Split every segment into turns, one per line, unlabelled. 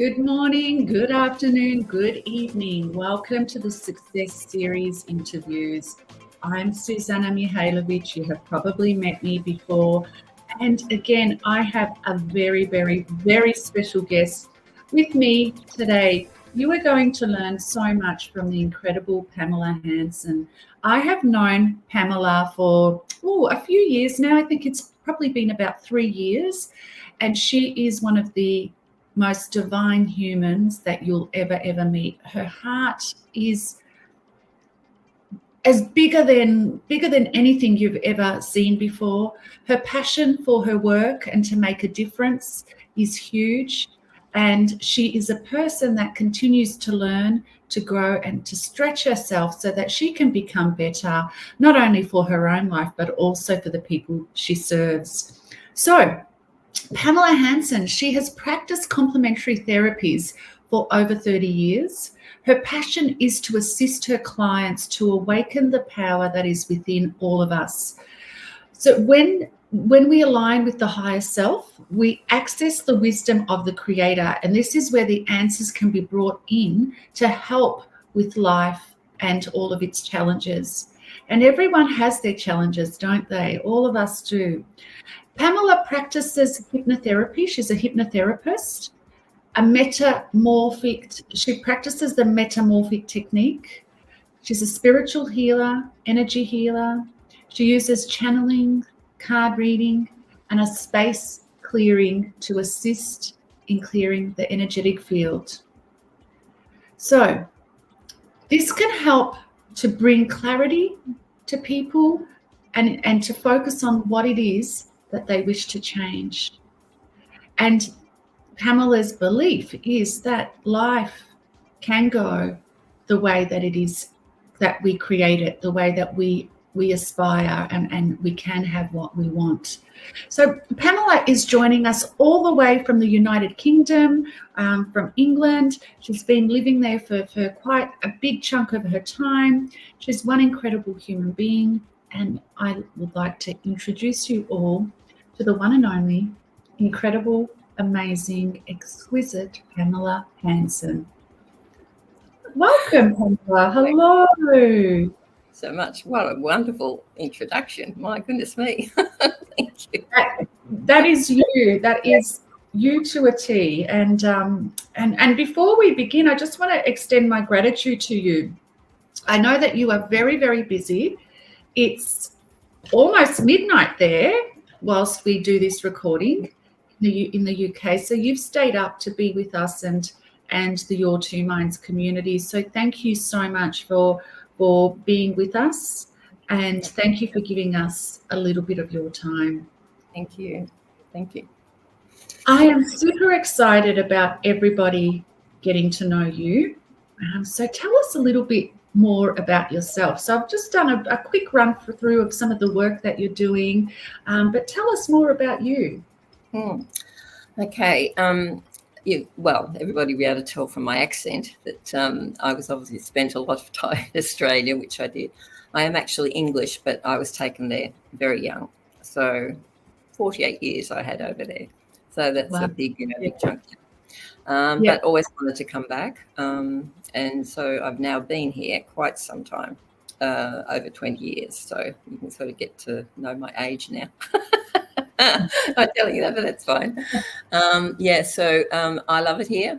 Good morning, good afternoon, good evening. Welcome to the Success Series interviews. I'm Suzana Mihailovic. You have probably met me before. And again, I have a very, very, very special guest with me today. You are going to learn so much from the incredible Pamella Hanson. I have known Pamella for a few years now. I think it's probably been about 3 years. And she is one of the most divine humans that you'll ever meet. Her heart is as bigger than anything you've ever seen before. Her passion for her work and to make a difference is huge. And she is a person that continues to learn, to grow, and to stretch herself so that she can become better, not only for her own life, but also for the people she serves. So, Pamella Hanson, she has practiced complementary therapies for over 30 years. Her passion is to assist her clients to awaken the power that is within all of us. So when we align with the higher self, we access the wisdom of the Creator, and this is where the answers can be brought in to help with life and all of its challenges. And everyone has their challenges, don't they? All of us do. Pamella practices hypnotherapy. She's a hypnotherapist, she practices the metamorphic technique. She's a spiritual healer, energy healer. She uses channeling, card reading, and a space clearing to assist in clearing the energetic field. So this can help to bring clarity to people and to focus on what it is that they wish to change. And Pamella's belief is that life can go the way that it is, that we create it, the way that we aspire, and we can have what we want. So Pamella is joining us all the way from the United Kingdom, from England. She's been living there for quite a big chunk of her time. She's one incredible human being, and I would like to introduce you all to the one and only, incredible, amazing, exquisite Pamella Hanson. Welcome, Pamella. Hello.
So much. What a wonderful introduction. My goodness me. Thank you.
That is you. That is you to a T. And before we begin, I just want to extend my gratitude to you. I know that you are very, very busy. It's almost midnight there whilst we do this recording in the UK. So you've stayed up to be with us and the Your Two Minds community. So thank you so much for being with us, and thank you for giving us a little bit of your time.
Thank you. Thank you.
I am super excited about everybody getting to know you. So tell us a little bit more about yourself. So I've just done a quick run through of some of the work that you're doing, but tell us more about you.
Okay. Well, everybody will be able to tell from my accent that I was obviously spent a lot of time in Australia, which I did. I am actually English, but I was taken there very young. So 48 years I had over there. So that's a big, big chunk. But always wanted to come back. And so I've now been here quite some time, over 20 years. So you can sort of get to know my age now. I'm telling you that, but that's fine. So I love it here.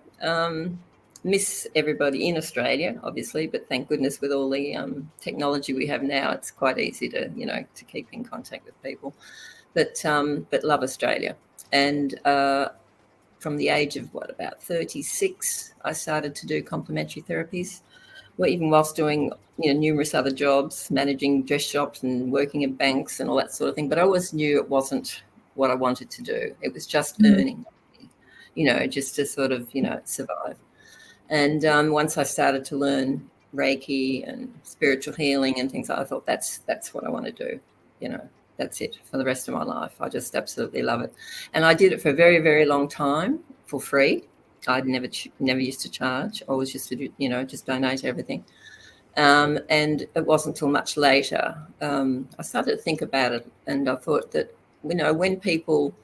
Miss everybody in Australia, obviously, but thank goodness with all the technology we have now, it's quite easy to, to keep in contact with people. But love Australia. And from the age of, about 36, I started to do complementary therapies. Well, even whilst doing, numerous other jobs, managing dress shops and working in banks and all that sort of thing. But I always knew it wasn't what I wanted to do. It was just earning, just to sort of, survive. And once I started to learn Reiki and spiritual healing and things, I thought that's what I want to do. That's it for the rest of my life. I just absolutely love it. And I did it for a very, very long time for free. I'd never used to charge. I always used to do, just donate everything. And it wasn't until much later I started to think about it, and I thought that, when people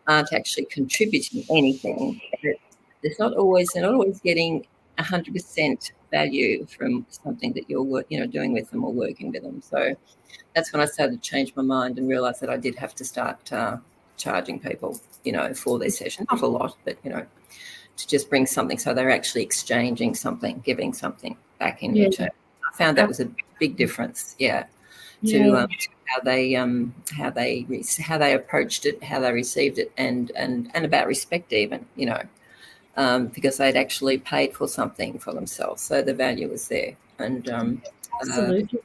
aren't actually contributing anything, they're not always getting 100% value from something that you're doing with them or working with them. So that's when I started to change my mind and realize that I did have to start charging people, for their session. Not a lot, but, to just bring something so they're actually exchanging something, giving something back in return. I found that was a big difference, to how they approached it, how they received it, and about respect even, because they'd actually paid for something for themselves, so the value was there, and
Absolutely.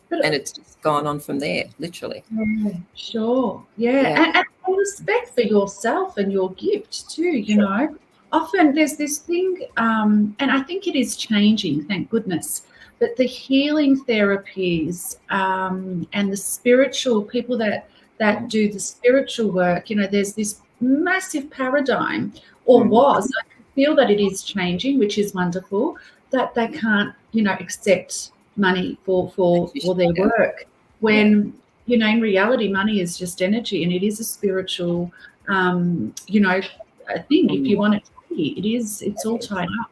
And it's just gone on from there, literally.
Sure. And respect for yourself and your gift too, Often there's this thing, and I think it is changing, thank goodness, but the healing therapies and the spiritual people that do the spiritual work, there's this massive paradigm, or was, I feel that it is changing, which is wonderful, that they can't, accept money for their work, when in reality money is just energy, and it is a spiritual a thing. If you want it to be, it's all tied up,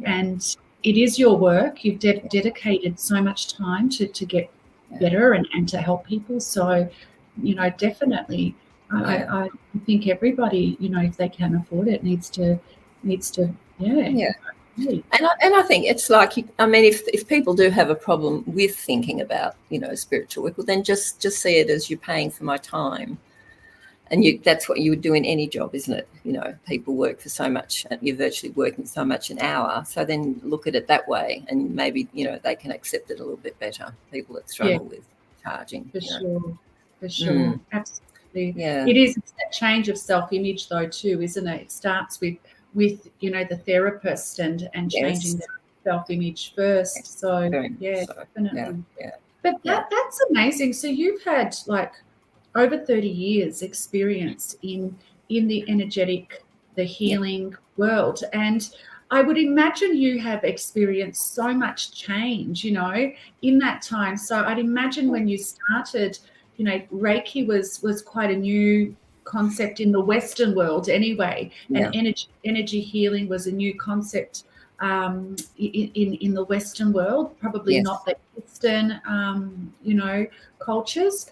and it is your work. You've dedicated so much time to get better and to help people, so definitely I think everybody, if they can afford it, needs to
And I think it's like, if people do have a problem with thinking about, spiritual work, well, then just see it as you're paying for my time. And that's what you would do in any job, isn't it? People work for so much, and you're virtually working so much an hour. So then look at it that way, and maybe, they can accept it a little bit better, people that struggle with charging.
For sure. Absolutely.
Yeah.
It is that change of self-image though too, isn't it? It starts with the therapist and changing their self-image first. So definitely.
Yeah.
But that's amazing. So you've had like over 30 years experience in the energetic, the healing world, and I would imagine you have experienced so much change, in that time. So I'd imagine when you started, Reiki was quite a new concept in the Western world anyway, and energy healing was a new concept in the Western world, probably not the Eastern, cultures.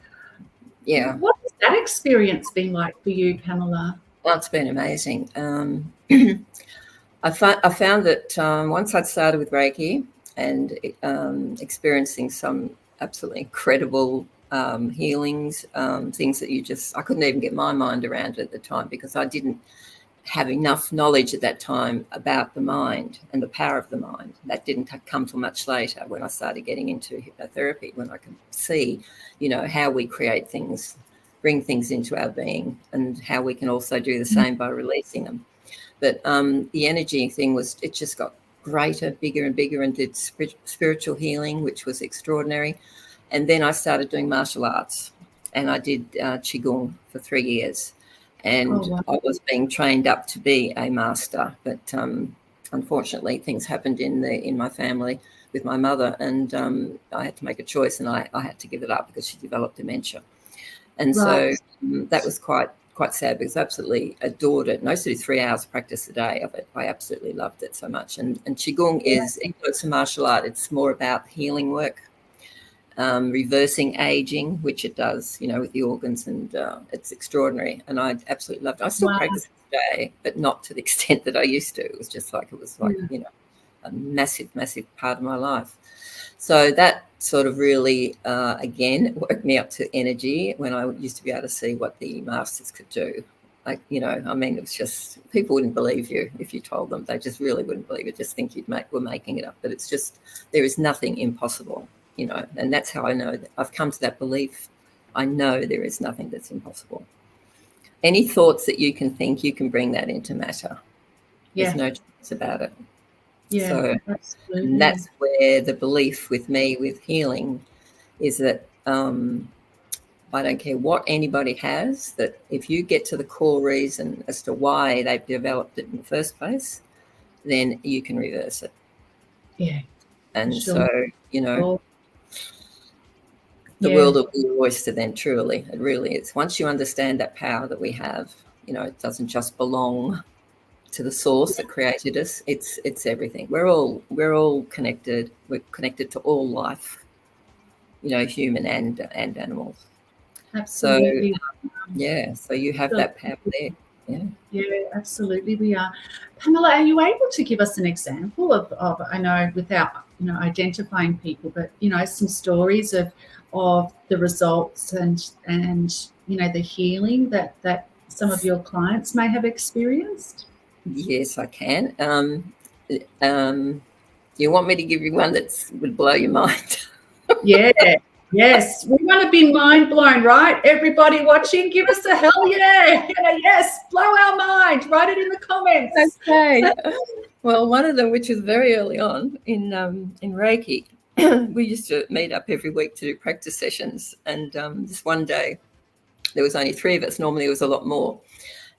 Yeah.
What has that experience been like for you, Pamella?
Well, it's been amazing. I found that once I'd started with Reiki and experiencing some absolutely incredible healings, things that I couldn't even get my mind around at the time, because I didn't have enough knowledge at that time about the mind and the power of the mind. That didn't come till much later, when I started getting into hypnotherapy, when I could see, how we create things, bring things into our being, and how we can also do the same by releasing them. But the energy thing it just got greater, bigger and bigger, and did spiritual healing, which was extraordinary. And then I started doing martial arts, and I did Qigong for 3 years. And I was being trained up to be a master, but unfortunately things happened in my family with my mother, and I had to make a choice, and I had to give it up because she developed dementia. And so that was quite sad, because I absolutely adored it. And I used to do 3 hours practice a day of it. I absolutely loved it so much. And Qigong it's a martial art. It's more about healing work, reversing aging, which it does, with the organs, and it's extraordinary. And I absolutely loved it. I still practice today, but not to the extent that I used to. It was just like, a massive, massive part of my life. So that sort of really, again, woke me up to energy, when I used to be able to see what the masters could do. Like, it was just, people wouldn't believe you if you told them. They just really wouldn't believe it, just think we're making it up. But it's just, there is nothing impossible. And that's how I know that I've come to that belief. I know there is nothing that's impossible. Any thoughts that you can think, you can bring that into matter. There's no choice about it. So and that's where the belief with me with healing is that I don't care what anybody has, that if you get to the core reason as to why they've developed it in the first place, then you can reverse it.
Yeah.
And so, the world will be your oyster then, truly. It really is. Once you understand that power that we have, it doesn't just belong to the source that created us. It's everything. We're all connected. We're connected to all life, human and animals.
Absolutely.
So so you have that power there.
Yeah, absolutely we are. Pamella, are you able to give us an example of I know without identifying people, but some stories of the results and the healing that some of your clients may have experienced?
Yes, I can. You want me to give you one that would blow your mind?
Yeah. Yes, we want to be mind blown, right? Everybody watching, give us a hell yeah. Yes, blow our mind. Write it in the comments.
Okay. Well, one of them, which was very early on in Reiki, we used to meet up every week to do practice sessions. And this one day, there was only 3 of us. Normally, there was a lot more.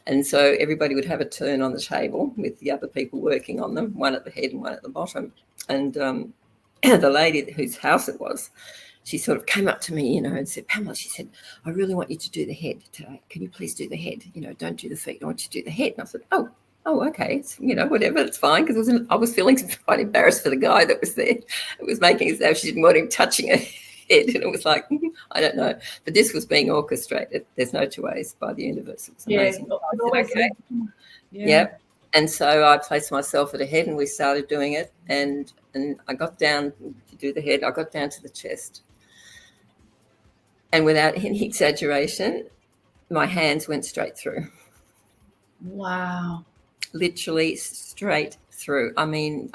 And so everybody would have a turn on the table with the other people working on them, one at the head and one at the bottom. And the lady whose house it was, she sort of came up to me, and said, Pamela, she said, I really want you to do the head today. Can you please do the head? Don't do the feet. I want you to do the head. And I said, oh, okay. It's, whatever. It's fine. Because I was feeling quite embarrassed for the guy that was there. It was making as though she didn't want him touching her head. And it was like, I don't know. But this was being orchestrated. There's no 2 ways by the universe. It was amazing.
Yeah,
okay. Yeah. And so I placed myself at the head and we started doing it. And I got down to do the head. I got down to the chest. And without any exaggeration, my hands went straight through.
Wow.
Literally straight through. I mean,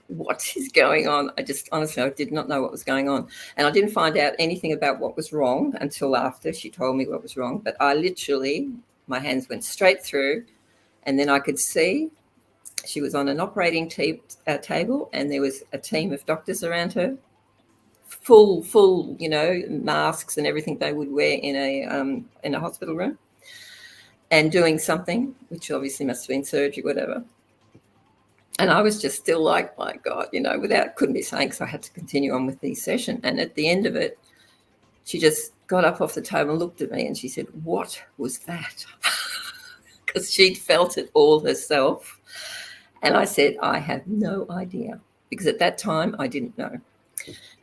what is going on? Honestly, I did not know what was going on. And I didn't find out anything about what was wrong until after she told me what was wrong. But my hands went straight through. And then I could see she was on an operating table and there was a team of doctors around her. Full, masks and everything they would wear in a hospital room, and doing something, which obviously must have been surgery, whatever. And I was just still like, my God, couldn't be saying, because I had to continue on with the session. And at the end of it, she just got up off the table and looked at me and she said, what was that? Because she'd felt it all herself. And I said, I have no idea, because at that time I didn't know.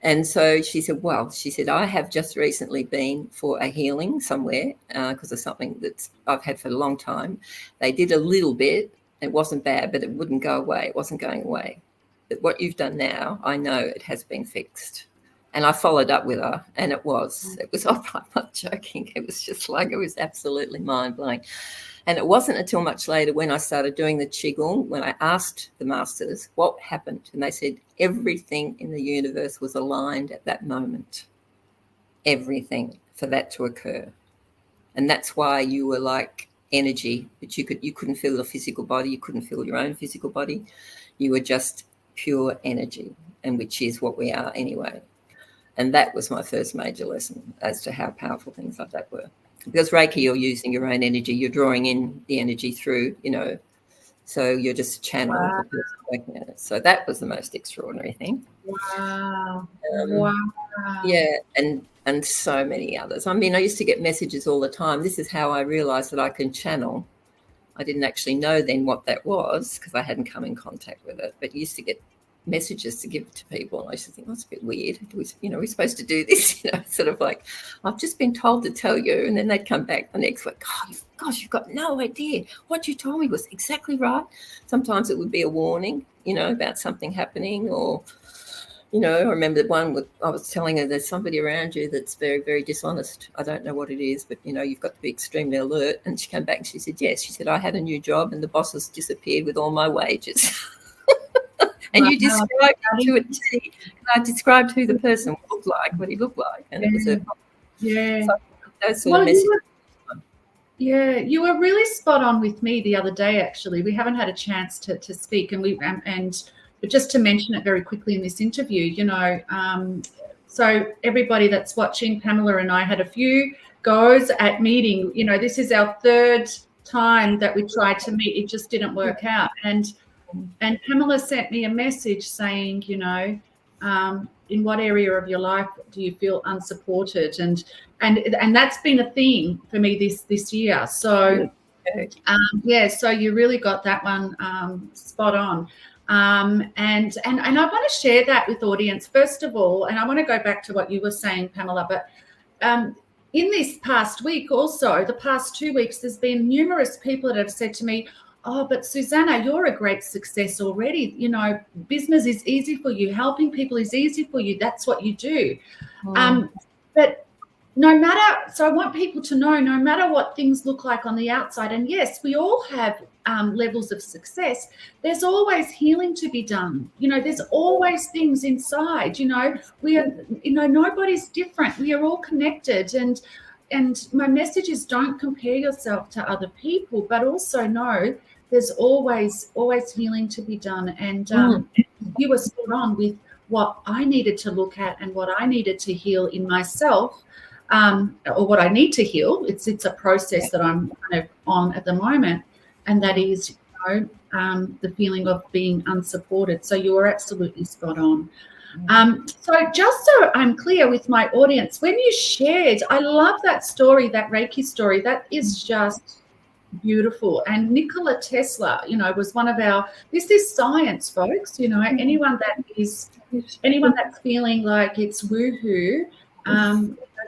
And so she said, I have just recently been for a healing somewhere because of something that I've had for a long time. They did a little bit. It wasn't bad, but it wouldn't go away. It wasn't going away. But what you've done now, I know it has been fixed. And I followed up with her, and it was, I'm not joking. It was just like, it was absolutely mind-blowing. And it wasn't until much later when I started doing the Qigong, when I asked the masters what happened. And they said everything in the universe was aligned at that moment. Everything for that to occur. And that's why you were like energy, but you couldn't feel the physical body. You couldn't feel your own physical body. You were just pure energy, and which is what we are anyway. And that was my first major lesson as to how powerful things like that were. Because Reiki, you're using your own energy. You're drawing in the energy through, so you're just a channel of the person working at it. So that was the most extraordinary thing.
Wow.
Yeah, and so many others. I mean, I used to get messages all the time. This is how I realized that I can channel. I didn't actually know then what that was because I hadn't come in contact with it. But you used to get messages to give to people. And I used to think, that's a bit weird. We're supposed to do this, sort of like, I've just been told to tell you. And then they'd come back the next week, gosh, you've got no idea. What you told me was exactly right. Sometimes it would be a warning, about something happening, or, I remember one I was telling her there's somebody around you that's very, very dishonest. I don't know what it is, but, you've got to be extremely alert. And she came back and she said, yes. She said, I had a new job and the boss has disappeared with all my wages. And you described it to a T. I described who the person looked like, what he looked like, and it was a so those sort of messages.
You were really spot on with me the other day. Actually, we haven't had a chance to speak, but just to mention it very quickly in this interview, so everybody that's watching, Pamela and I had a few goes at meeting. This is our 3rd time that we tried to meet. It just didn't work out, and Pamela sent me a message saying, in what area of your life do you feel unsupported? And that's been a theme for me this year. So Yeah, so you really got that one spot on. And I want to share that with audience, first of all, and I want to go back to what you were saying, Pamela, but in this past week also, the past 2 weeks, there's been numerous people that have said to me, oh, but Suzana, you're a great success already. You know, business is easy for you. Helping people is easy for you. That's what you do. But no matter, so I want people to know, no matter what things look like on the outside, and yes, we all have levels of success, there's always healing to be done. You know, there's always things inside, you know, we are, you know, nobody's different. We are all connected. And my message is, don't compare yourself to other people, but also know there's always healing to be done. And you were spot on with what I needed to look at and what I needed to heal in myself, or what I need to heal. It's a process that I'm kind of on at the moment, and that is, you know, the feeling of being unsupported. So you are absolutely spot on. So just so I'm clear with my audience, when you shared, I love that story, that Reiki story. That is just beautiful. And Nikola Tesla, you know, was one of our, this is science, folks. You know, anyone that's feeling like it's woohoo,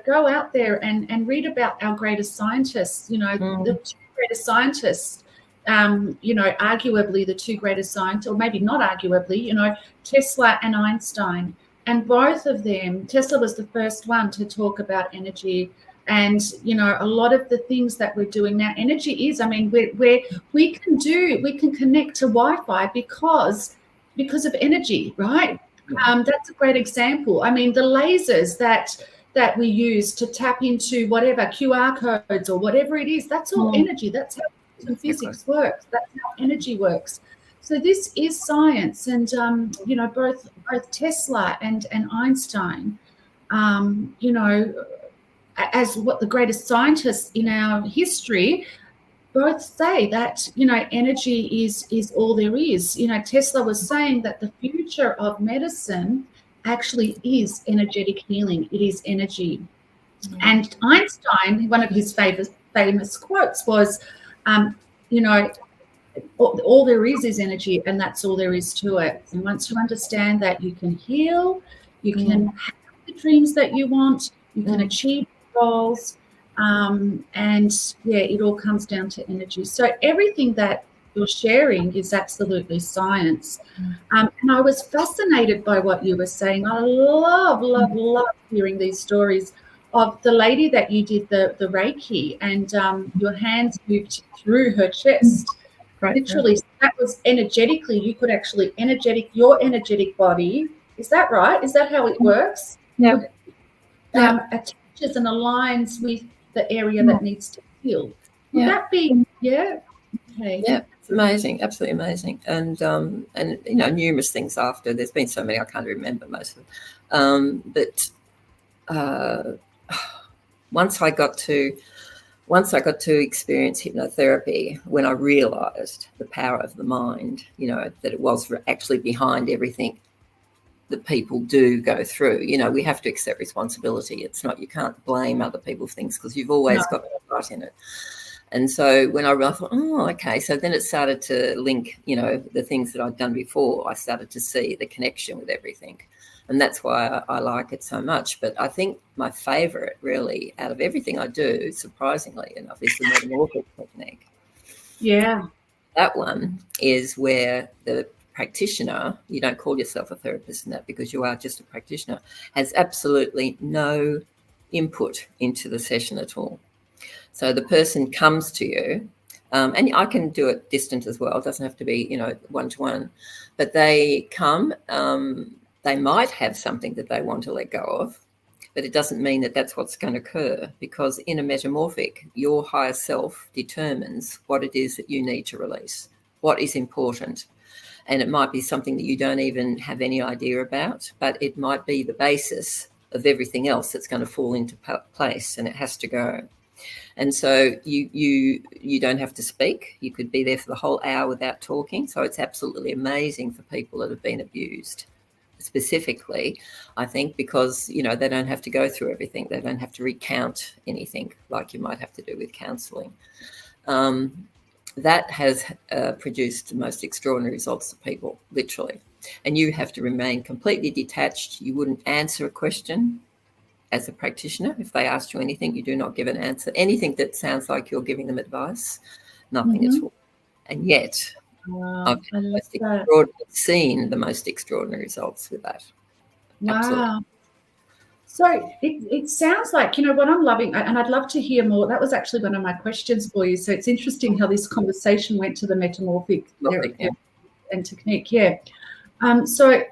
go out there and read about our greatest scientists. You know, the two greatest scientists, you know, arguably the two greatest scientists, or maybe not arguably, you know, Tesla and Einstein. And both of them, Tesla was the first one to talk about energy. And, you know, a lot of the things that we're doing now, energy is, I mean, we can connect to Wi-Fi because of energy, right? That's a great example. I mean, the lasers that we use to tap into whatever QR codes or whatever it is, that's all energy. That's how physics works. That's how energy works. So this is science. And, you know, both Tesla and Einstein, you know, as what the greatest scientists in our history, both say that, you know, energy is all there is. You know, Tesla was saying that the future of medicine actually is energetic healing. It is energy. And Einstein, one of his famous quotes was, you know, all there is energy, and that's all there is to it. And once you understand that, you can heal, you can have the dreams that you want, you can achieve goals, and yeah, it all comes down to energy. So everything that you're sharing is absolutely science. And I was fascinated by what you were saying. I love hearing these stories of the lady that you did the Reiki, and your hands moved through her chest. Right. Literally, that was energetically, you could actually your energetic body. Is that right? Is that how it works?
Yeah.
Attaches and aligns with the area that needs to heal. Would that be, okay.
Yeah, it's amazing, absolutely amazing. And you know, numerous things after. There's been so many I can't remember most of them. But once I got to experience hypnotherapy, when I realized the power of the mind, you know, that it was actually behind everything that people do go through. You know, we have to accept responsibility. It's not, you can't blame other people for things because you've always got right in it. And so when I thought, oh, okay, so then it started to link, you know, the things that I'd done before. I started to see the connection with everything. And that's why I like it so much. But I think my favourite, really, out of everything I do, surprisingly enough, is the metamorphic technique.
Yeah.
That one is where the practitioner, you don't call yourself a therapist in that because you are just a practitioner, has absolutely no input into the session at all. So the person comes to you, and I can do it distant as well. It doesn't have to be, you know, one-to-one. But they come, they might have something that they want to let go of, but it doesn't mean that that's what's going to occur, because in a metamorphic, your higher self determines what it is that you need to release, what is important. And it might be something that you don't even have any idea about, but it might be the basis of everything else that's going to fall into place, and it has to go. And so you don't have to speak. You could be there for the whole hour without talking. So it's absolutely amazing for people that have been abused, specifically, I think, because, you know, they don't have to go through everything. They don't have to recount anything like you might have to do with counselling. that has produced the most extraordinary results for people, literally. And you have to remain completely detached. You wouldn't answer a question as a practitioner. If they asked you anything, you do not give an answer. Anything that sounds like you're giving them advice, nothing at all. And yet,
Wow,
I've seen the most extraordinary results with that.
Wow.
Absolutely.
So it sounds like, what I'm loving, and I'd love to hear more. That was actually one of my questions for you. So it's interesting how this conversation went to the metamorphic and technique. Yeah. So,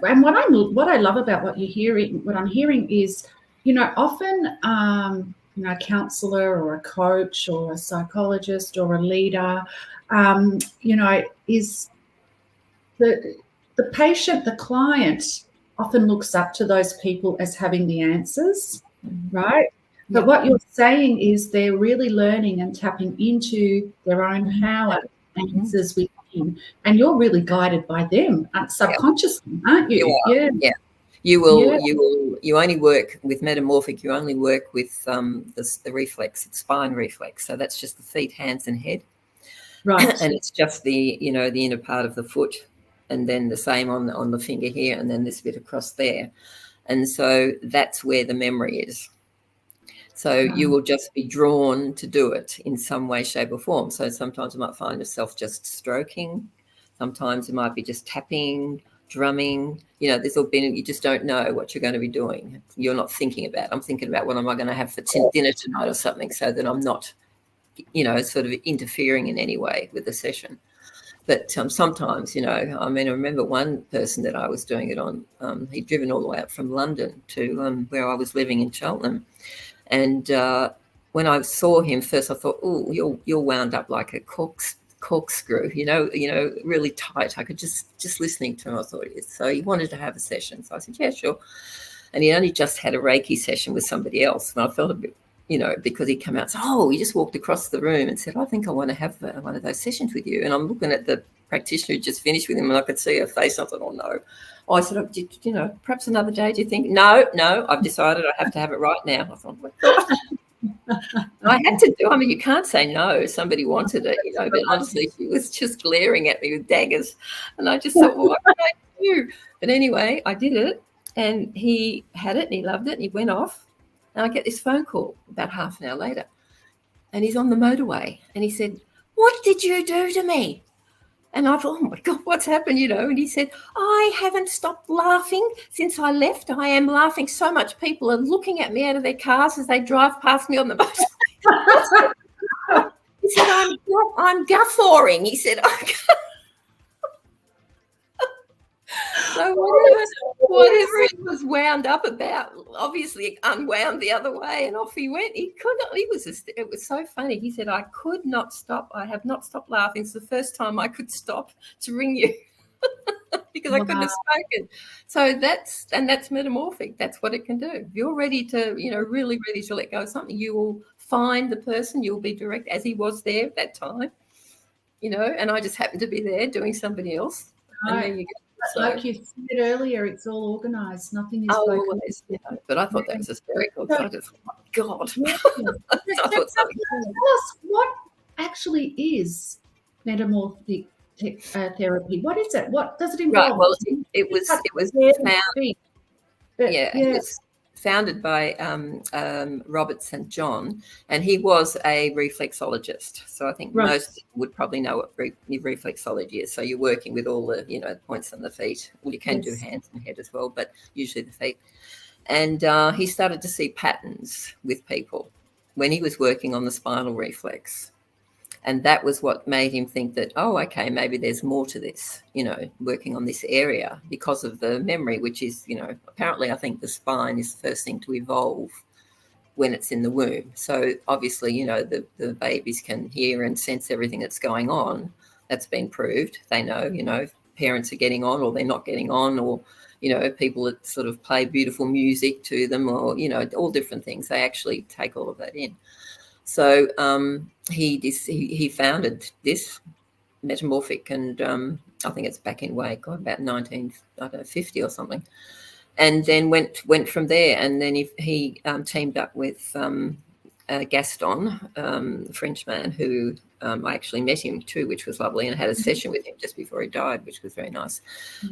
and what I love about what I'm hearing is, often, a counselor or a coach or a psychologist or a leader, is the patient, the client often looks up to those people as having the answers, right? But what you're saying is they're really learning and tapping into their own power and answers within, and you're really guided by them subconsciously, aren't you?
Yeah. You only work with metamorphic. You only work with the reflex, the spine reflex. So that's just the feet, hands, and head.
Right.
And it's just the inner part of the foot, and then the same on the finger here, and then this bit across there. And so that's where the memory is. So you will just be drawn to do it in some way, shape, or form. So sometimes you might find yourself just stroking. Sometimes it might be just tapping, drumming. There's all been, you just don't know what you're going to be doing. You're not thinking about, I'm thinking about what am I going to have for dinner tonight or something, so that I'm not, sort of interfering in any way with the session. But sometimes, I remember one person that I was doing it on, he'd driven all the way up from London to where I was living in Cheltenham. And when I saw him first, I thought, oh, you're wound up like a corkscrew, really tight. I could just listening to him, I thought, so he wanted to have a session. So I said, yeah, sure. And he only just had a Reiki session with somebody else. And I felt a bit, because he came out and said, oh, he just walked across the room and said, I think I want to have one of those sessions with you. And I'm looking at the practitioner who just finished with him, and I could see her face. I thought, oh, no. Oh, I said, perhaps another day, do you think? No, I've decided I have to have it right now. I thought, oh, my God. I had to do. You can't say no. Somebody wanted it, but honestly, she was just glaring at me with daggers. And I just thought, well, what can I do? But anyway, I did it, and he had it, and he loved it, and he went off. And I get this phone call about half an hour later, and he's on the motorway, and he said, what did you do to me? And I thought, oh, my God, what's happened, And he said, I haven't stopped laughing since I left. I am laughing so much. People are looking at me out of their cars as they drive past me on the motorway. He said, I'm guffawing. He said, so whatever it was wound up about, obviously it unwound the other way, and off he went. It was so funny. He said, I could not stop. I have not stopped laughing. It's the first time I could stop to ring you because I couldn't have spoken. So that's metamorphic. That's what it can do. If you're ready to, really ready to let go of something, you will find the person, you'll be direct, as he was there at that time, and I just happened to be there doing somebody else.
Right. And then you get, like you said earlier, it's all organised. Nothing is broken.
But I thought that was hysterical. So I just, oh, God.
Yeah. Tell us what actually is metamorphic therapy. What is it? What does it involve?
Right. Well, it was found. It was founded by Robert St. John, and he was a reflexologist. So I think most would probably know what reflexology is. So you're working with all the points on the feet. Well, you can do hands and head as well, but usually the feet. And he started to see patterns with people when he was working on the spinal reflex. And that was what made him think that, oh, okay, maybe there's more to this, working on this area because of the memory, which is, apparently I think the spine is the first thing to evolve when it's in the womb. So obviously, the babies can hear and sense everything that's going on. That's been proved. They know, if parents are getting on or they're not getting on, or, people that sort of play beautiful music to them, or, all different things. They actually take all of that in. So he founded this metamorphic, and I think it's back in about 1950 or something, and then went from there. And then he teamed up with Gaston, the French man, who I actually met him too, which was lovely, and had a session with him just before he died, which was very nice.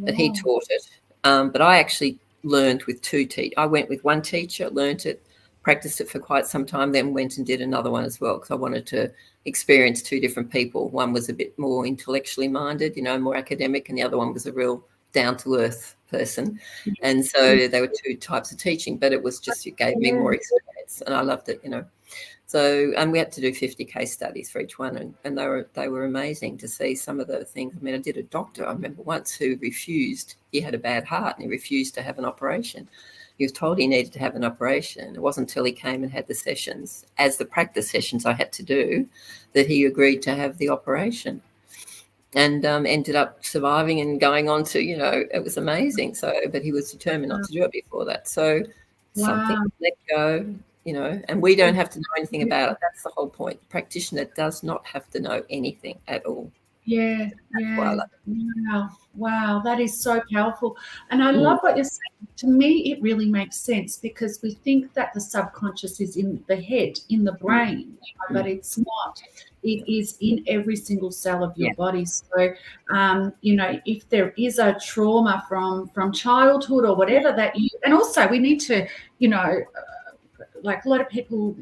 But he taught it. But I actually learned with two teachers. I went with one teacher, learned it, practiced it for quite some time, then went and did another one as well, because I wanted to experience two different people. One was a bit more intellectually minded, more academic, and the other one was a real down-to-earth person. And so they were two types of teaching, but it was just, it gave me more experience, and I loved it, So, and we had to do 50 case studies for each one, and they were amazing to see some of the things. I mean, I did a doctor, I remember once, who refused. He had a bad heart and he refused to have an operation. He was told he needed to have an operation. It wasn't until he came and had the sessions, as the practice sessions I had to do, that he agreed to have the operation, and ended up surviving and going on to, it was amazing. So, but he was determined not to do it before that. So something, let go, and we don't have to know anything about it. That's the whole point. The practitioner does not have to know anything at all.
Yeah. Wow, that is so powerful. And I love what you're saying. To me, it really makes sense, because we think that the subconscious is in the head, in the brain, but it's not. It is in every single cell of your body. So, if there is a trauma from childhood or whatever and also we need to, like a lot of people,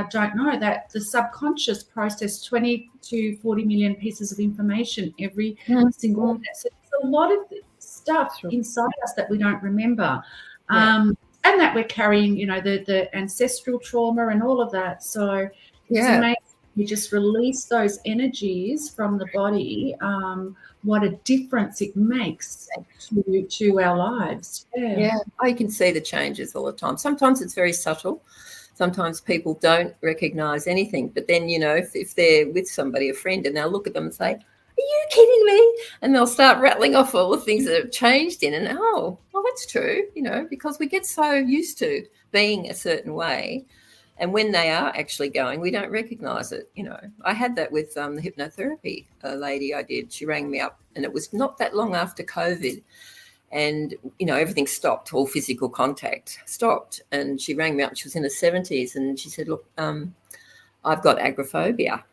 don't know that the subconscious processes 20 to 40 million pieces of information every single day. So there's a lot of stuff inside us that we don't remember, and that we're carrying, the ancestral trauma and all of that. So it's amazing. You just release those energies from the body. What a difference it makes to our lives.
I can see the changes all the time. Sometimes it's very subtle. Sometimes people don't recognize anything, but then, if they're with somebody, a friend, and they'll look at them and say, "Are you kidding me?" And they'll start rattling off all the things that have changed in, and well, that's true, because we get so used to being a certain way. And when they are actually going, we don't recognize it. I had that with the hypnotherapy lady I did. She rang me up, and it was not that long after COVID. And, everything stopped, all physical contact stopped. And she rang me up. She was in her 70s, and she said, "Look, I've got agoraphobia."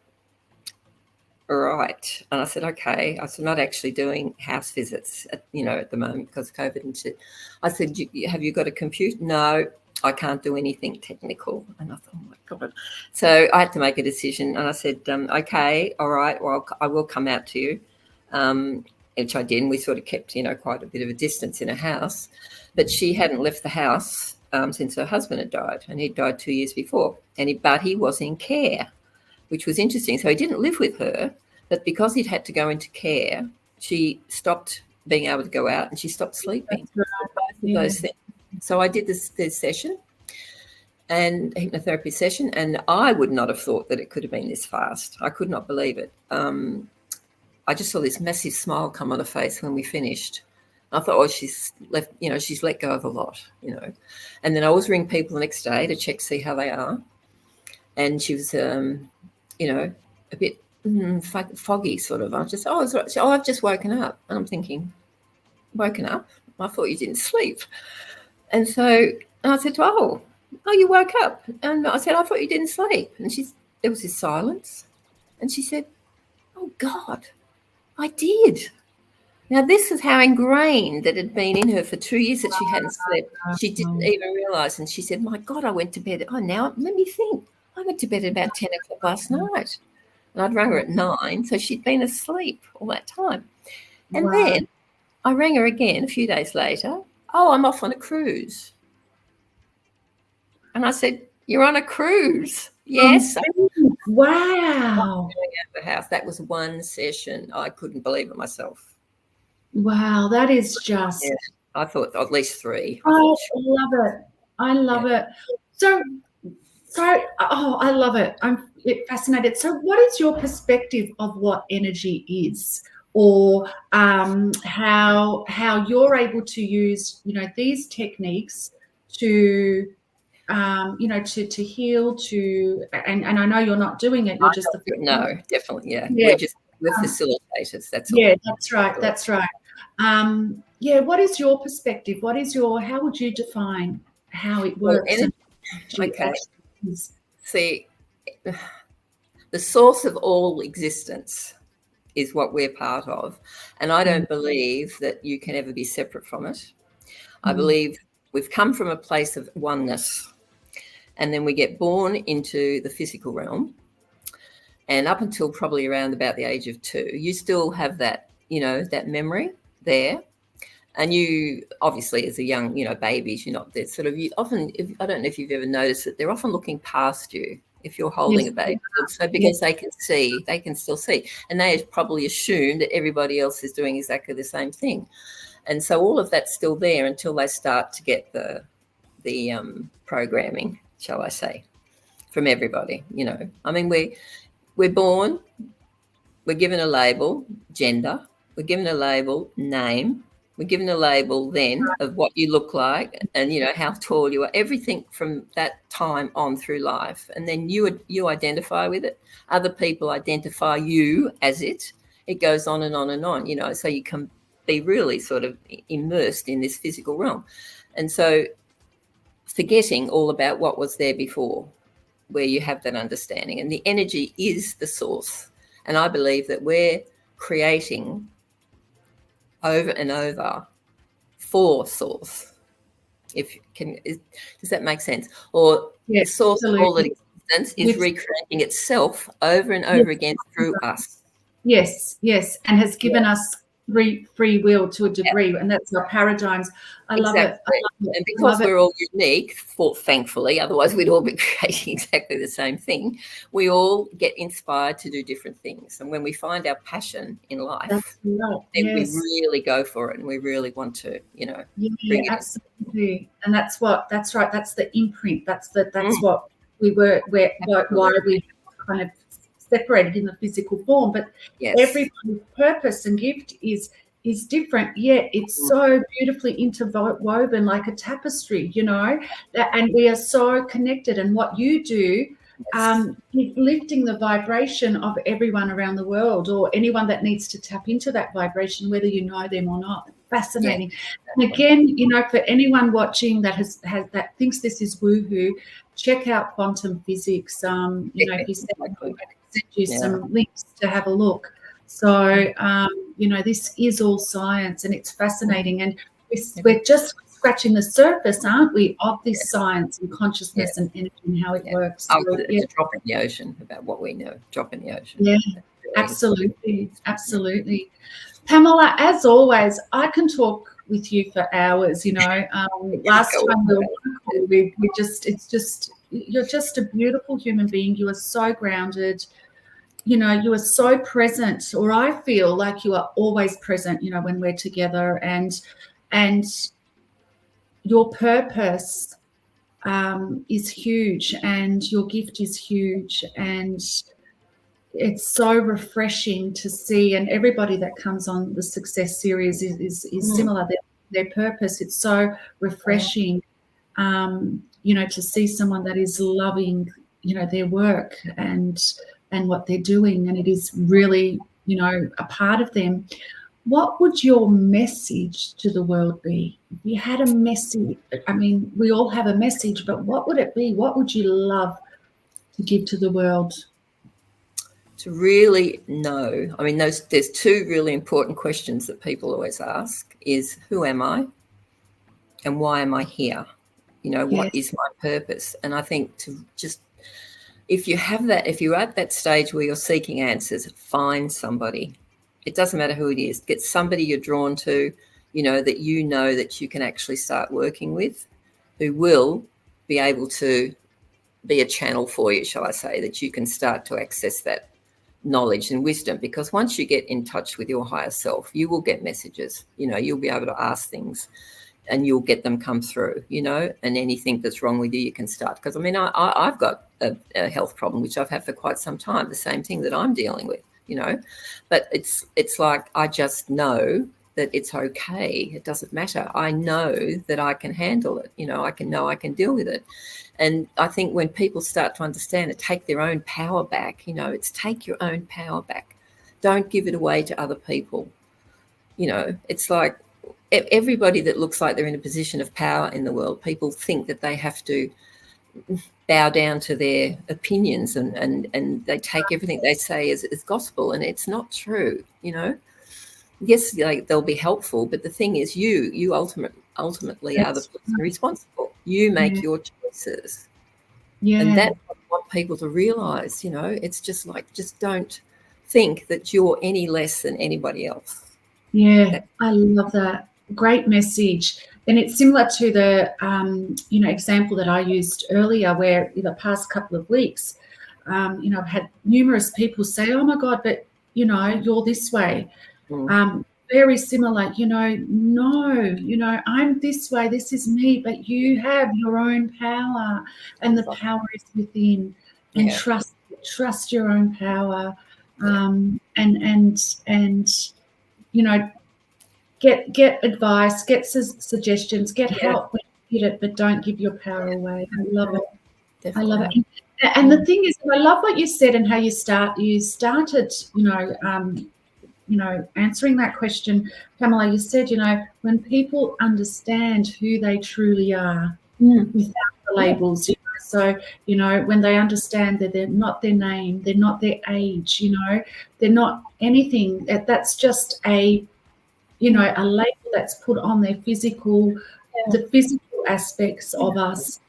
All right. And I said, "Okay." I said, "I'm not actually doing house visits, at the moment because of COVID." And I said, "Have you got a computer?" "No, I can't do anything technical." And I thought, "Oh my God." So I had to make a decision, and I said, "Okay, all right, well, I will come out to you," which I did. And we sort of kept, quite a bit of a distance in a house. But she hadn't left the house since her husband had died, and he'd died 2 years before. But he was in care, which was interesting. So he didn't live with her, but because he'd had to go into care, she stopped being able to go out, and she stopped sleeping. Both of those things. So I did this session, and a hypnotherapy session, and I would not have thought that it could have been this fast. I could not believe it. I just saw this massive smile come on her face when we finished. I thought, she's left, she's let go of a lot, And then I always ring people the next day to check, see how they are. And she was, a bit foggy, sort of. I just, I've just woken up. And I'm thinking, woken up? I thought you didn't sleep. And so I said, oh, you woke up. And I said, I thought you didn't sleep. And there was this silence. And she said, oh, God, I did. Now, this is how ingrained that had been in her for 2 years that she hadn't slept. She didn't even realise. And she said, my God, I went to bed. Oh, now let me think. I went to bed at about 10 o'clock last night. And I'd rang her at 9. So she'd been asleep all that time. And then I rang her again a few days later. Oh, I'm off on a cruise. And I said, you're on a cruise? Yes.
Wow.
At the house. That was one session. I couldn't believe it myself.
Wow, that is just...
Yeah, I thought at least 3.
I love it. I love it. So, I love it. I'm fascinated. So what is your perspective of what energy is, or how you're able to use, these techniques to, to heal, and I know you're not doing it. You're just
no, definitely. Yeah. We're facilitators. That's all.
Yeah, that's right. That's right. What is your perspective? How would you define how it works?
Okay. See, the source of all existence is what we're part of. And I don't believe that you can ever be separate from it. I believe we've come from a place of oneness, and then we get born into the physical realm. And up until probably around about the age of 2, you still have that, that memory there. And you obviously, as a young, babies, you're not there. Sort of, you often, I don't know if you've ever noticed it, they're often looking past you if you're holding a baby. So because they can still see. And they probably assume that everybody else is doing exactly the same thing. And so all of that's still there until they start to get the programming, shall I say, from everybody. I mean, we're born, we're given a label, gender, we're given a label, name, we're given a label then of what you look like and, how tall you are, everything from that time on through life. And then you identify with it. Other people identify you as it. It goes on and on and on, so you can be really sort of immersed in this physical realm. And so forgetting all about what was there before, where you have that understanding. And the energy is the source. And I believe that we're creating over and over for source. Does that make sense? Or the source of all that existence is recreating itself over and over again through us.
Yes, and has given us free will to a degree, and that's our paradigms. I love it.
And because we're all unique, thankfully, otherwise we'd all be creating exactly the same thing, we all get inspired to do different things. And when we find our passion in life, then we really go for it, and we really want to, bring it
absolutely. And that's right. That's the imprint. That's what why we kind of separated in the physical form, but everybody's purpose and gift is different, yet it's so beautifully interwoven like a tapestry, and we are so connected. And what you do is lifting the vibration of everyone around the world, or anyone that needs to tap into that vibration, whether you know them or not. Fascinating. And again, for anyone watching that has that thinks this is woohoo, check out quantum physics. If you send you some links to have a look. So, this is all science, and it's fascinating. And we're just scratching the surface, aren't we, of this science and consciousness and energy and how it works.
So, it's a drop in the ocean about what we know. Drop in the ocean.
Yeah, absolutely. Pamella, as always, I can talk with you for hours. Last time you're just a beautiful human being. You are so grounded. You are so present, or I feel like you are always present, when we're together, and your purpose is huge, and your gift is huge, and it's so refreshing to see. And everybody that comes on the Success Series is similar. Their purpose, it's so refreshing, to see someone that is loving, their work and what they're doing, and it is really, a part of them. What would your message to the world be? If you had a message, I mean, we all have a message, but what would it be? What would you love to give to the world?
To really know, I mean, there's 2 really important questions that people always ask is, who am I? And why am I here? What is my purpose? And I think to just, if you have that, if you're at that stage where you're seeking answers, find somebody. It doesn't matter who it is. Get somebody you're drawn to, that that you can actually start working with, who will be able to be a channel for you, shall I say, that you can start to access that knowledge and wisdom. Because once you get in touch with your higher self, you will get messages. You'll be able to ask things, and you'll get them come through, and anything that's wrong with you, you can start. Because, I mean, I've got a health problem, which I've had for quite some time, the same thing that I'm dealing with, But it's like I just know that it's okay. It doesn't matter. I know that I can handle it. I can deal with it. And I think when people start to understand it, take their own power back, it's take your own power back. Don't give it away to other people. It's like, everybody that looks like they're in a position of power in the world, people think that they have to bow down to their opinions, and they take everything they say as gospel, and it's not true, you know. Yes, like they'll be helpful, but the thing is, you ultimately are the person responsible. You make your choices, and that's what I want people to realize. You know, it's just like, just don't think that you're any less than anybody else.
Yeah, I love that. Great message. And it's similar to the example that I used earlier, where in the past couple of weeks, I've had numerous people say, "Oh my God, but you're this way." Very similar, no, I'm this way, this is me, but you have your own power, and the power is within. And trust your own power, and get advice, get suggestions, get help when you get it, but don't give your power away. I love it. Definitely. I love it. And the thing is, I love what you said and how you started, answering that question, Pamela. You said, when people understand who they truly are without the labels, so, when they understand that they're not their name, they're not their age, they're not anything, that's just a label that's put on their physical, the physical aspects of us.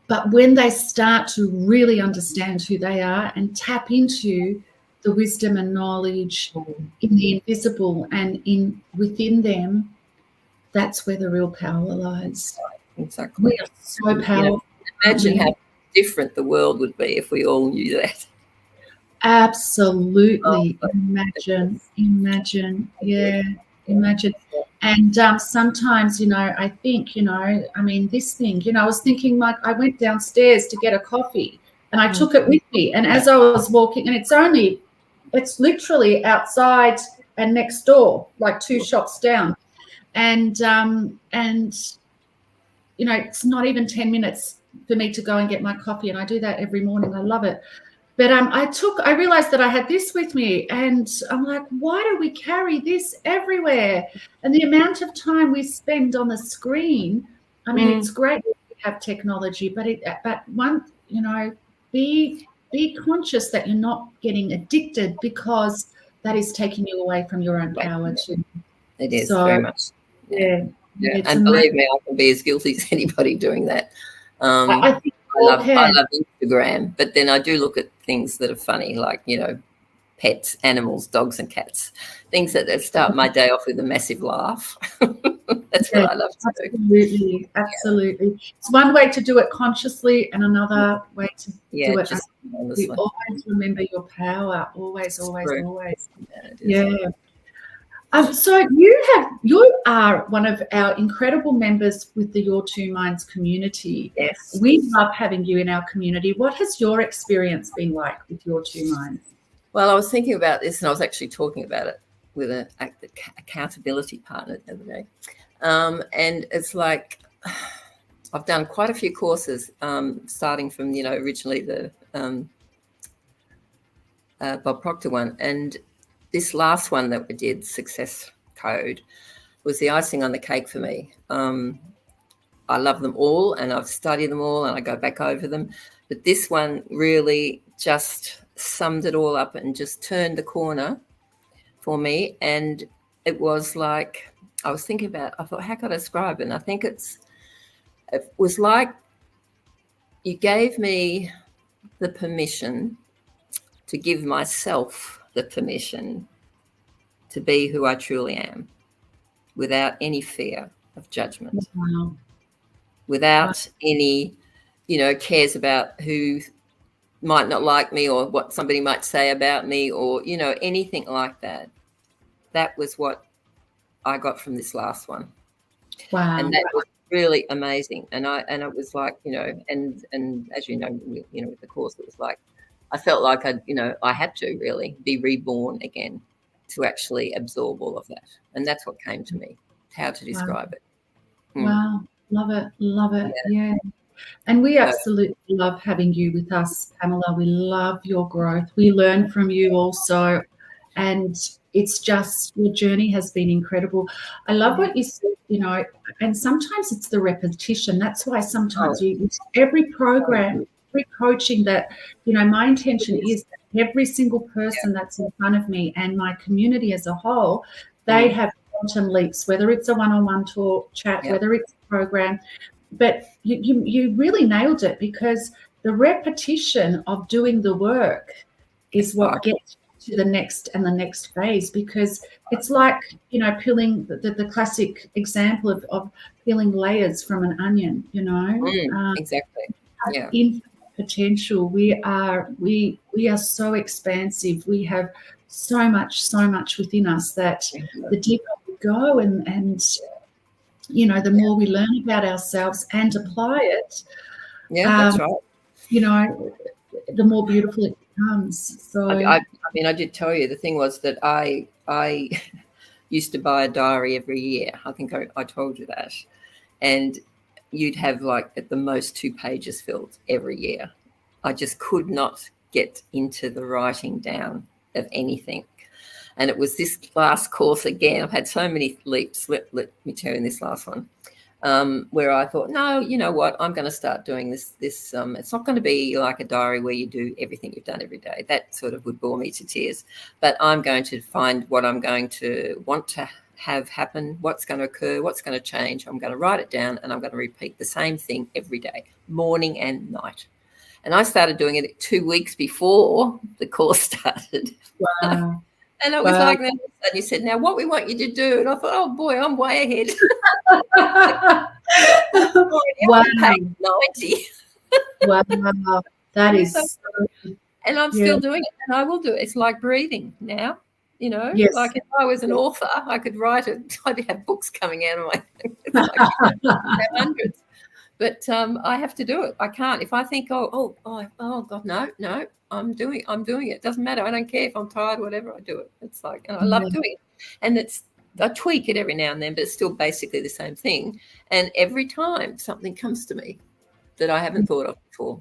But when they start to really understand who they are and tap into the wisdom and knowledge in the invisible and within them, that's where the real power lies.
Exactly.
We are so powerful.
Imagine how different the world would be if we all knew that.
Absolutely. Imagine. Yeah, imagine. And sometimes, I think, this thing, I was thinking, like, I went downstairs to get a coffee and I took it with me. And as I was walking, and it's literally outside and next door, like 2 shops down. And it's not even 10 minutes for me to go and get my coffee. And I do that every morning. I love it. But I realized that I had this with me, and I'm like, why do we carry this everywhere? And the amount of time we spend on the screen, I mean, it's great that we have technology, but be conscious that you're not getting addicted, because that is taking you away from your own power too.
It is very much. Yeah. And believe me, I can be as guilty as anybody doing that. I love Instagram, but then I do look at things that are funny, like, pets, animals, dogs and cats, things that start my day off with a massive laugh. That's what I love to do. Absolutely. It's one way to do it consciously, and another way to do it. You always remember your power. Always. Yeah. So you are one of our incredible members with the Your Two Minds community. Yes.
We love having you in our community. What has your experience been like with Your Two Minds?
Well, I was thinking about this, and I was actually talking about it with an accountability partner the other day. And it's like, I've done quite a few courses, starting from, originally the Bob Proctor one. And this last one that we did, Success Code, was the icing on the cake for me. I love them all, and I've studied them all, and I go back over them. But this one really just summed it all up and just turned the corner for me. And it was like, I was thinking about, I thought, how could I describe it? And I think it was like you gave me the permission to give myself the permission to be who I truly am, without any fear of judgment, without any, cares about who might not like me or what somebody might say about me, or, anything like that. That was what I got from this last one.
Wow.
And that was really amazing. And it was like, and as with the course, it was like, I felt like I had to really be reborn again to actually absorb all of that. And that's what came to me, how to describe it.
Wow. Love it. Yeah. And we absolutely love having you with us, Pamela. We love your growth. We learn from you also. and it's just, your journey has been incredible. I love what you said, you know, and sometimes it's the repetition. That's why sometimes every program, every coaching that, you know, my intention is that every single person that's in front of me and my community as a whole, they have quantum leaps, whether it's a one-on-one talk, chat, whether it's a program. But you really nailed it, because the repetition of doing the work is what gets to the next and the next phase, because it's like, you know, peeling the classic example of peeling layers from an onion, you know.
Exactly. Yeah.
Infinite potential. We are so expansive. We have so much within us that the deeper we go and you know, the more we learn about ourselves and apply it,
that's right.
You know, the more beautiful it becomes. So
I mean, I did tell you, the thing was that I used to buy a diary every year. I think I told you that. And you'd have like at the most 2 pages filled every year. I just could not get into the writing down of anything. And it was this last course again. I've had so many leaps, let me tell you, in this last one, where I thought, no, you know what, I'm going to start doing this. It's not going to be like a diary where you do everything you've done every day. That sort of would bore me to tears. But I'm going to find what I'm going to want to have happen, what's going to occur, what's going to change. I'm going to write it down, and I'm going to repeat the same thing every day, morning and night. And I started doing it 2 weeks before the course started.
Wow.
And it was like, then you said, now what we want you to do. And I thought, oh boy, I'm way ahead.
Wow.
Page 90.
Wow. That is.
And I'm still doing it, and I will do it. It's like breathing now, you know.
Yes.
Like if I was an author, I could write it. I'd have books coming out of my it's like hundreds. But I have to do it. I can't. If I think, oh God, no, I'm doing it. Doesn't matter. I don't care if I'm tired, whatever. I do it. It's like, and I love doing it. And I tweak it every now and then, but it's still basically the same thing. And every time something comes to me that I haven't thought of before.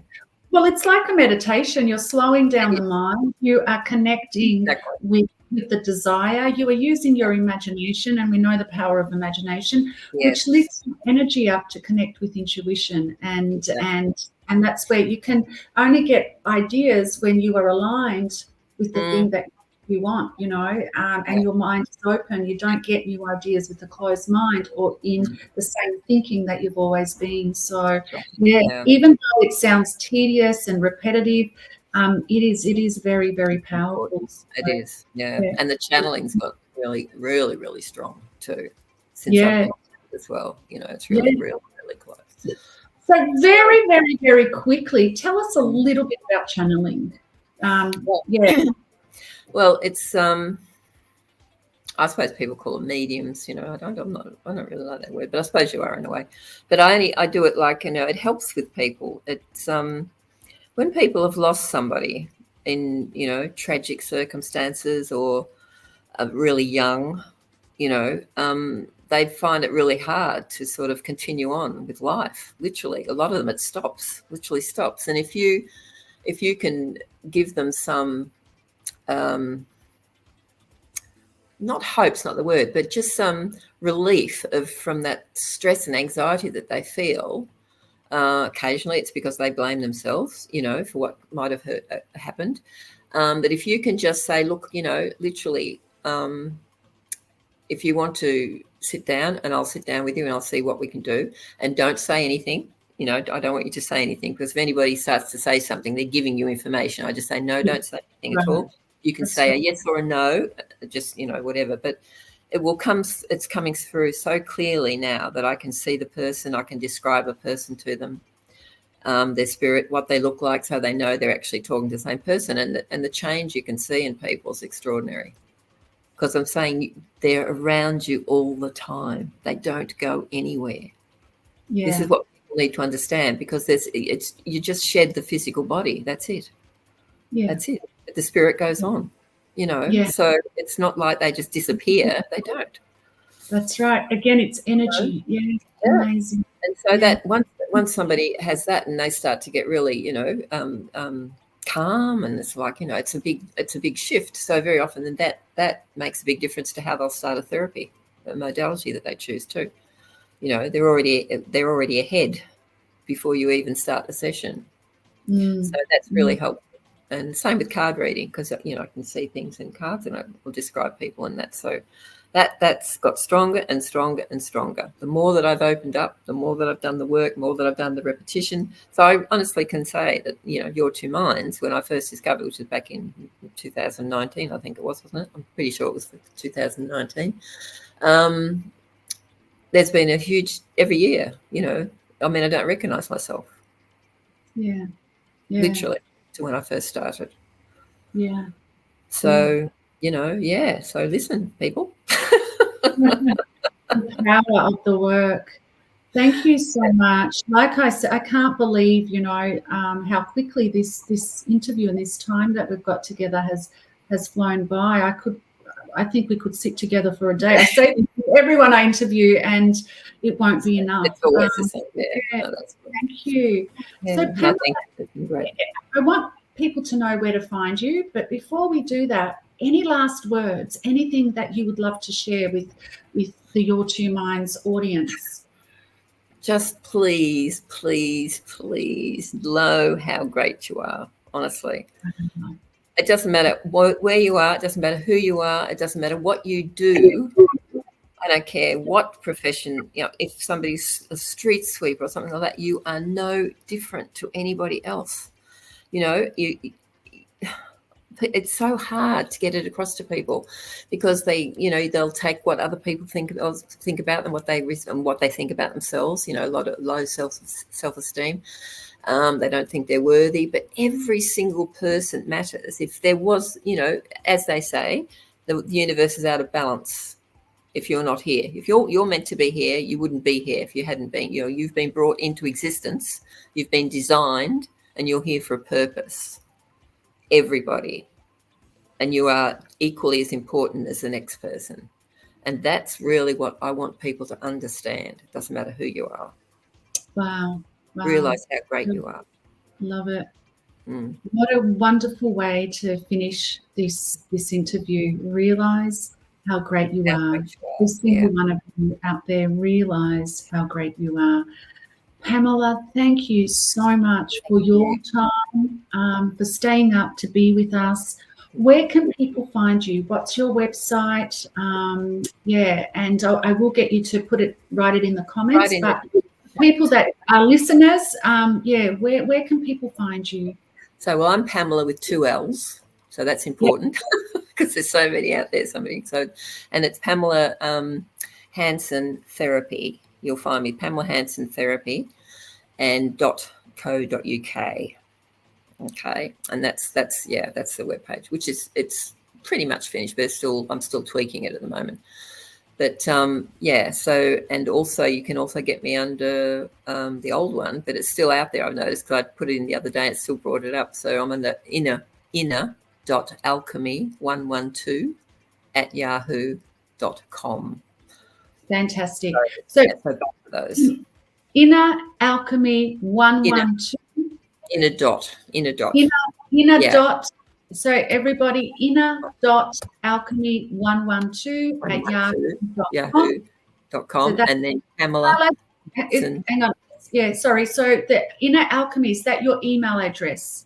Well, it's like a meditation. You're slowing down the mind. You are connecting with the desire. You are using your imagination, and we know the power of imagination, which lifts your energy up to connect with intuition. And that's where you can only get ideas when you are aligned with the thing that you want, you know, and your mind is open. You don't get new ideas with a closed mind or in the same thinking that you've always been. So even though it sounds tedious and repetitive, it is very, very powerful. So,
it is, and the channeling's got really, really, really strong too. Since I've been as well, you know, it's really, really, really close.
So very, very, very quickly, tell us a little bit about channeling.
Well, it's I suppose people call them mediums, you know. I don't really like that word, but I suppose you are in a way. But I do it like, you know, it helps with people. It's when people have lost somebody in, you know, tragic circumstances or are really young, you know, they find it really hard to sort of continue on with life. Literally, a lot of them literally stops. And if you can give them some not hope's not the word, but just some relief from that stress and anxiety that they feel. Occasionally it's because they blame themselves, you know, for what might have happened. But if you can just say, look, you know, literally, if you want to sit down, and I'll sit down with you and I'll see what we can do, and don't say anything. You know, I don't want you to say anything, because if anybody starts to say something, they're giving you information. I just say, no, don't say anything at all. You can say a yes or a no, just, you know, whatever. But it's coming through so clearly now that I can see the person, I can describe a person to them, their spirit, what they look like, so they know they're actually talking to the same person. And the change you can see in people is extraordinary, because I'm saying they're around you all the time. They don't go anywhere. Yeah. This is what people need to understand, because you just shed the physical body. That's it. Yeah. That's it. The spirit goes on, you know. Yeah. So it's not like they just disappear. They don't.
That's right. Again, it's energy. Yeah. Amazing.
And so that once somebody has that and they start to get really, you know, calm, and it's like, it's a big shift. So very often then that makes a big difference to how they'll start a therapy, a modality that they choose too. They're already ahead before you even start the session. So that's really helpful. And same with card reading, because I can see things in cards and I will describe people, and that's got stronger and stronger and stronger. The more that I've opened up, the more that I've done the work, the more that I've done the repetition. So I honestly can say that, Your Two Minds, when I first discovered, which was back in 2019, I think it was, wasn't it? I'm pretty sure it was 2019. There's been a huge, every year, I don't recognize myself.
Yeah.
Literally, to when I first started.
Yeah.
So, so listen, people.
The power of the work. Thank you so much. Like I said, I can't believe, how quickly this interview and this time that we've got together has flown by. I think we could sit together for a day. I say this to everyone I interview, and it won't be enough.
It's always the same.
No, thank you.
Yeah,
So, Pamela,
it's been great.
I want people to know where to find you, but before we do that, any last words, anything that you would love to share with the Your Two Minds audience?
Just please, please, please know how great you are, honestly. It doesn't matter where you are. It doesn't matter who you are. It doesn't matter what you do. I don't care what profession, if somebody's a street sweeper or something like that, you are no different to anybody else. It's so hard to get it across to people because they'll take what other people think about them, what they think about themselves. A lot of low self-esteem. They don't think they're worthy, but every single person matters. If there was, as they say, the universe is out of balance. If you're not here, if you're meant to be here, you wouldn't be here if you hadn't been. You've been brought into existence. You've been designed, and you're here for a purpose. Everybody, and you are equally as important as the next person, and that's really what I want people to understand. It doesn't matter who you are.
Wow.
Realize how great you are.
Love it. What a wonderful way to finish this interview. Realize how great you are. Every single one of you out there, realize how great you are. Pamella, thank you so much for your time, for staying up to be with us. Where can people find you? What's your website? And I will get you to write it in the comments. People that are listeners, where can people find you?
So, I'm Pamella with 2 L's. So that's important because there's so many out there. And it's Pamella Hanson Therapy. You'll find me Pamella Hanson Therapy and .co.uk. Okay, and that's the webpage, which it's pretty much finished, but I'm still tweaking it at the moment. But so, and also you can also get me under the old one, but it's still out there. I've noticed because I put it in the other day, it still brought it up. So I'm on the inner.alchemy112@yahoo.com.
Fantastic.
So both of those.
Inner Alchemy 112.
Inner dot.
Dot. So everybody, inner.alchemy112@yahoo.com.
So and then Pamella.
Hang on. Yeah, sorry. So the Inner Alchemy, is that your email address?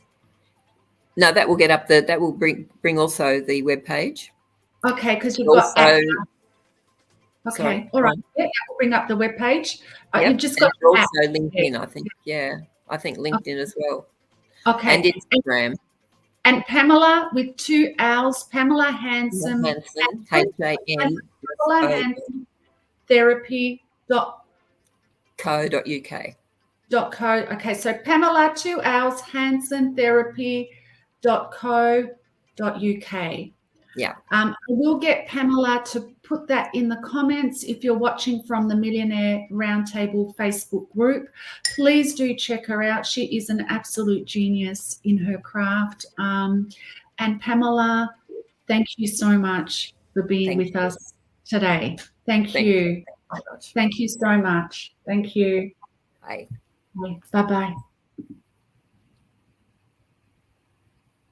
No, that will get up that will bring also the webpage.
Okay, because you've got okay, sorry, all right. Yeah, that will bring up the webpage. You've just got
also LinkedIn, I think. Yeah, I think LinkedIn as well.
Okay.
And Instagram.
And Pamella with 2 L's, Pamella Hanson.
Hanson,
Pamella Hanson Therapy.
.co.uk.
Okay, so Pamella 2 L's Hanson Therapy.co.uk.
Yeah.
I will get Pamella to put that in the comments. If you're watching from the Millionaire Roundtable Facebook group, please do check her out. She is an absolute genius in her craft. And Pamella, thank you so much for being with us today. Thank you. Thank you so much. Thank you.
Bye.
Bye-bye.